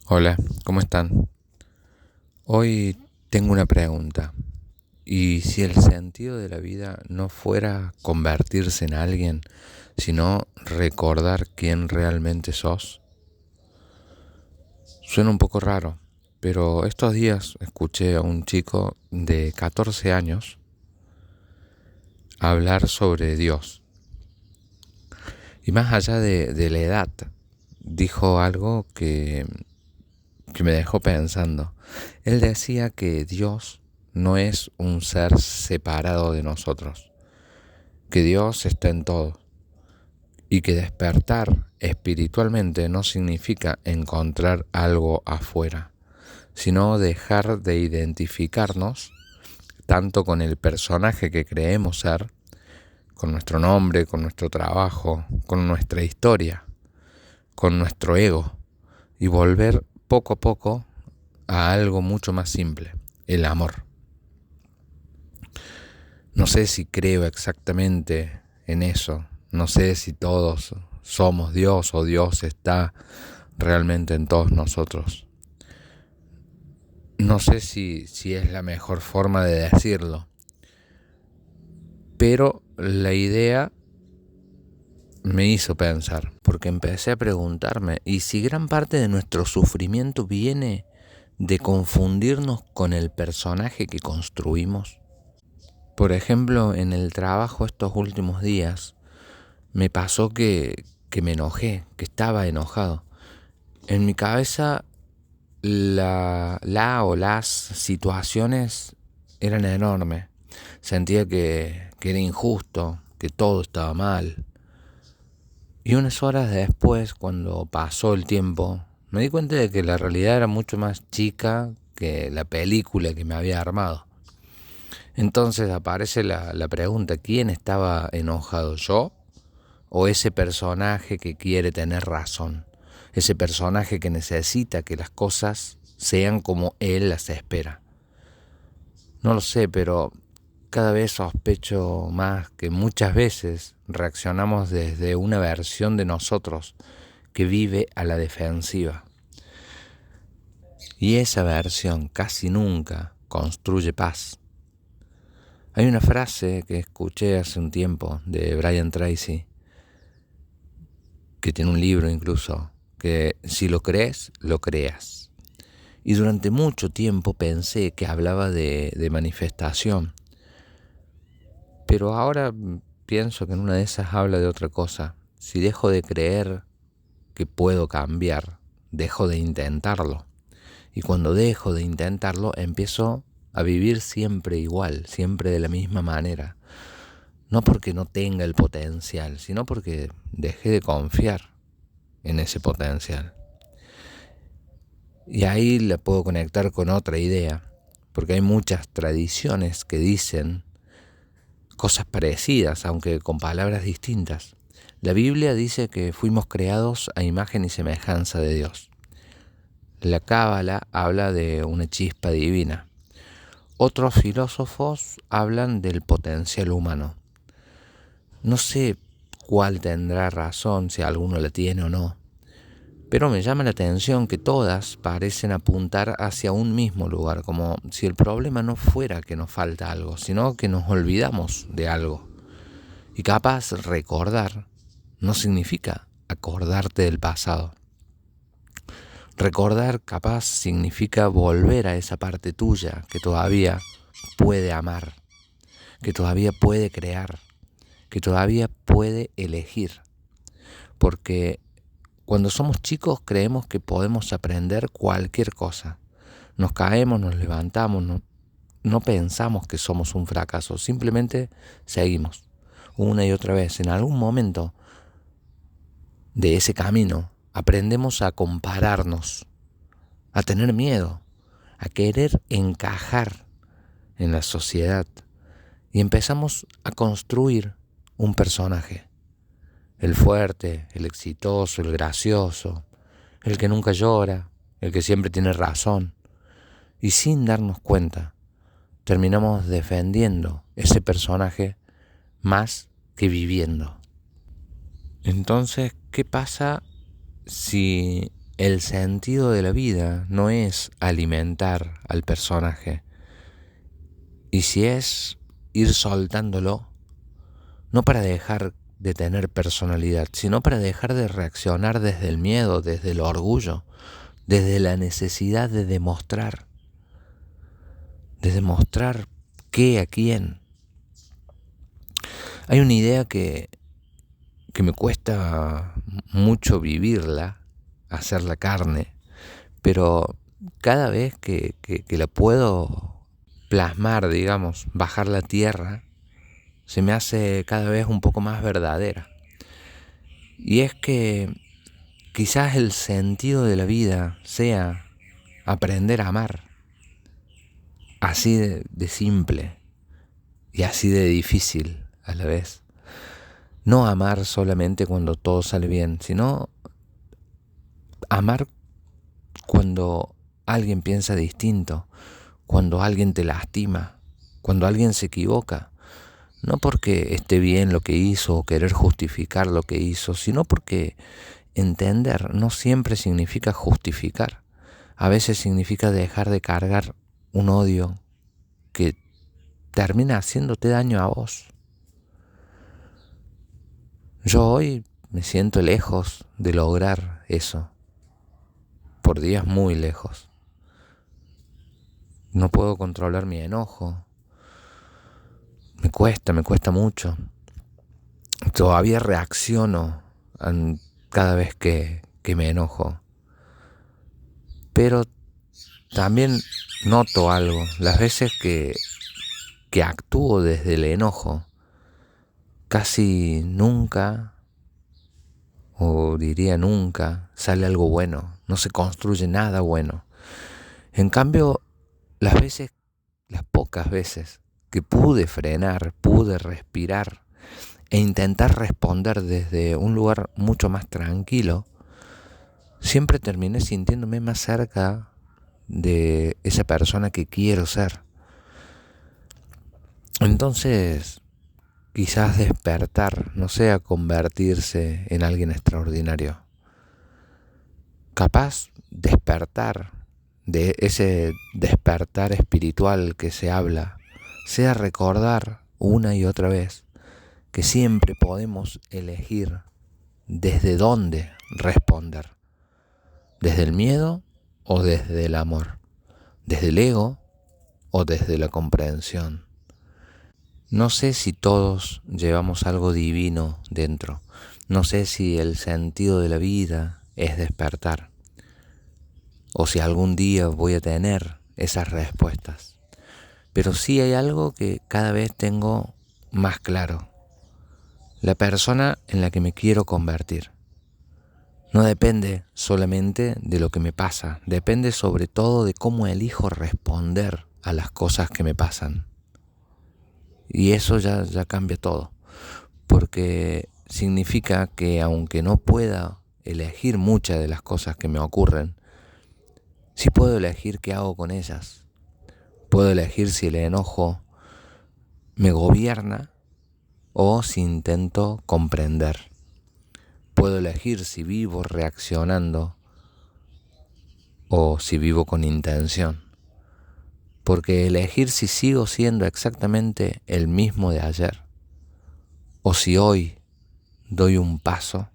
Hola, ¿cómo están? Hoy tengo una pregunta. ¿Y si el sentido de la vida no fuera convertirse en alguien, sino recordar quién realmente sos? Suena un poco raro, pero estos días escuché a un chico de 14 años hablar sobre Dios. Y más allá de la edad, dijo algo que me dejó pensando. Él decía que Dios no es un ser separado de nosotros, que Dios está en todo y que despertar espiritualmente no significa encontrar algo afuera, sino dejar de identificarnos tanto con el personaje que creemos ser, con nuestro nombre, con nuestro trabajo, con nuestra historia, con nuestro ego, y volver poco a poco a algo mucho más simple, el amor. No sé si creo exactamente en eso, no sé si todos somos Dios o Dios está realmente en todos nosotros. No sé si es la mejor forma de decirlo, pero la idea me hizo pensar, porque empecé a preguntarme, ¿y si gran parte de nuestro sufrimiento viene de confundirnos con el personaje que construimos? Por ejemplo, en el trabajo estos últimos días me pasó que me enojé, que estaba enojado. En mi cabeza la o las situaciones eran enormes. Sentía que era injusto, que todo estaba mal. Y unas horas después, cuando pasó el tiempo, me di cuenta de que la realidad era mucho más chica que la película que me había armado. Entonces aparece la pregunta, ¿quién estaba enojado, yo o ese personaje que quiere tener razón? Ese personaje que necesita que las cosas sean como él las espera. No lo sé, pero cada vez sospecho más que muchas veces reaccionamos desde una versión de nosotros que vive a la defensiva. Y esa versión casi nunca construye paz. Hay una frase que escuché hace un tiempo de Brian Tracy, que tiene un libro incluso, que si lo crees, lo creas. Y durante mucho tiempo pensé que hablaba de manifestación, pero ahora pienso que en una de esas habla de otra cosa. Si dejo de creer que puedo cambiar, dejo de intentarlo. Y cuando dejo de intentarlo, empiezo a vivir siempre igual, siempre de la misma manera. No porque no tenga el potencial, sino porque dejé de confiar en ese potencial. Y ahí la puedo conectar con otra idea, porque hay muchas tradiciones que dicen cosas parecidas, aunque con palabras distintas. La Biblia dice que fuimos creados a imagen y semejanza de Dios. La Cábala habla de una chispa divina. Otros filósofos hablan del potencial humano. No sé cuál tendrá razón, si alguno la tiene o no, pero me llama la atención que todas parecen apuntar hacia un mismo lugar, como si el problema no fuera que nos falta algo, sino que nos olvidamos de algo. Y capaz recordar no significa acordarte del pasado. Recordar capaz significa volver a esa parte tuya que todavía puede amar, que todavía puede crear, que todavía puede elegir. Porque cuando somos chicos creemos que podemos aprender cualquier cosa. Nos caemos, nos levantamos, no pensamos que somos un fracaso, simplemente seguimos una y otra vez. En algún momento de ese camino aprendemos a compararnos, a tener miedo, a querer encajar en la sociedad y empezamos a construir un personaje. El fuerte, el exitoso, el gracioso, el que nunca llora, el que siempre tiene razón. Y sin darnos cuenta, terminamos defendiendo ese personaje más que viviendo. Entonces, ¿qué pasa si el sentido de la vida no es alimentar al personaje. Y si es ir soltándolo, no para dejar de tener personalidad, sino para dejar de reaccionar desde el miedo, desde el orgullo, desde la necesidad de demostrar qué, a quién. Hay una idea que me cuesta mucho vivirla, hacerla carne, pero cada vez que la puedo plasmar, digamos, bajar la tierra, se me hace cada vez un poco más verdadera. Y es que quizás el sentido de la vida sea aprender a amar, así de simple y así de difícil a la vez. No amar solamente cuando todo sale bien, sino amar cuando alguien piensa distinto, cuando alguien te lastima, cuando alguien se equivoca. No porque esté bien lo que hizo o querer justificar lo que hizo, sino porque entender no siempre significa justificar. A veces significa dejar de cargar un odio que termina haciéndote daño a vos. Yo hoy me siento lejos de lograr eso, por días muy lejos. No puedo controlar mi enojo. Me cuesta mucho. Todavía reacciono cada vez que me enojo. Pero también noto algo. Las veces que actúo desde el enojo, casi nunca, o diría nunca, sale algo bueno. No se construye nada bueno. En cambio, las pocas veces que pude frenar, pude respirar e intentar responder desde un lugar mucho más tranquilo, siempre terminé sintiéndome más cerca de esa persona que quiero ser. Entonces, quizás despertar no sea convertirse en alguien extraordinario. Capaz despertar, de ese despertar espiritual que se habla, sea recordar una y otra vez que siempre podemos elegir desde dónde responder. Desde el miedo o desde el amor. Desde el ego o desde la comprensión. No sé si todos llevamos algo divino dentro. No sé si el sentido de la vida es despertar. O si algún día voy a tener esas respuestas. Pero sí hay algo que cada vez tengo más claro. La persona en la que me quiero convertir. No depende solamente de lo que me pasa. Depende sobre todo de cómo elijo responder a las cosas que me pasan. Y eso ya cambia todo, porque significa que aunque no pueda elegir muchas de las cosas que me ocurren, sí puedo elegir qué hago con ellas. Puedo elegir si el enojo me gobierna o si intento comprender. Puedo elegir si vivo reaccionando o si vivo con intención. Porque elegir si sigo siendo exactamente el mismo de ayer, o si hoy doy un paso,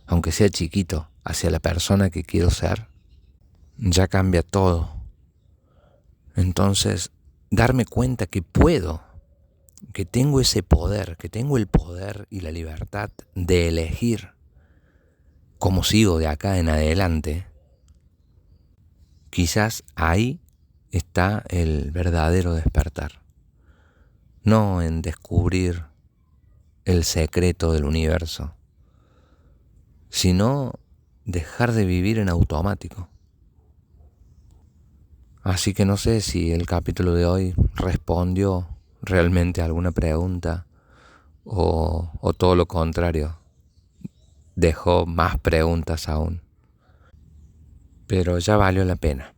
aunque sea chiquito, hacia la persona que quiero ser, ya cambia todo. Entonces, darme cuenta que puedo, que tengo ese poder, que tengo el poder y la libertad de elegir cómo sigo de acá en adelante, quizás ahí está el verdadero despertar. No en descubrir el secreto del universo, sino dejar de vivir en automático. Así que no sé si el capítulo de hoy respondió realmente a alguna pregunta o todo lo contrario, dejó más preguntas aún. Pero ya valió la pena,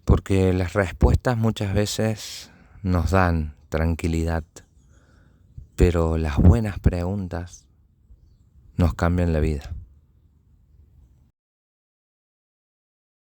porque las respuestas muchas veces nos dan tranquilidad, pero las buenas preguntas nos cambian la vida.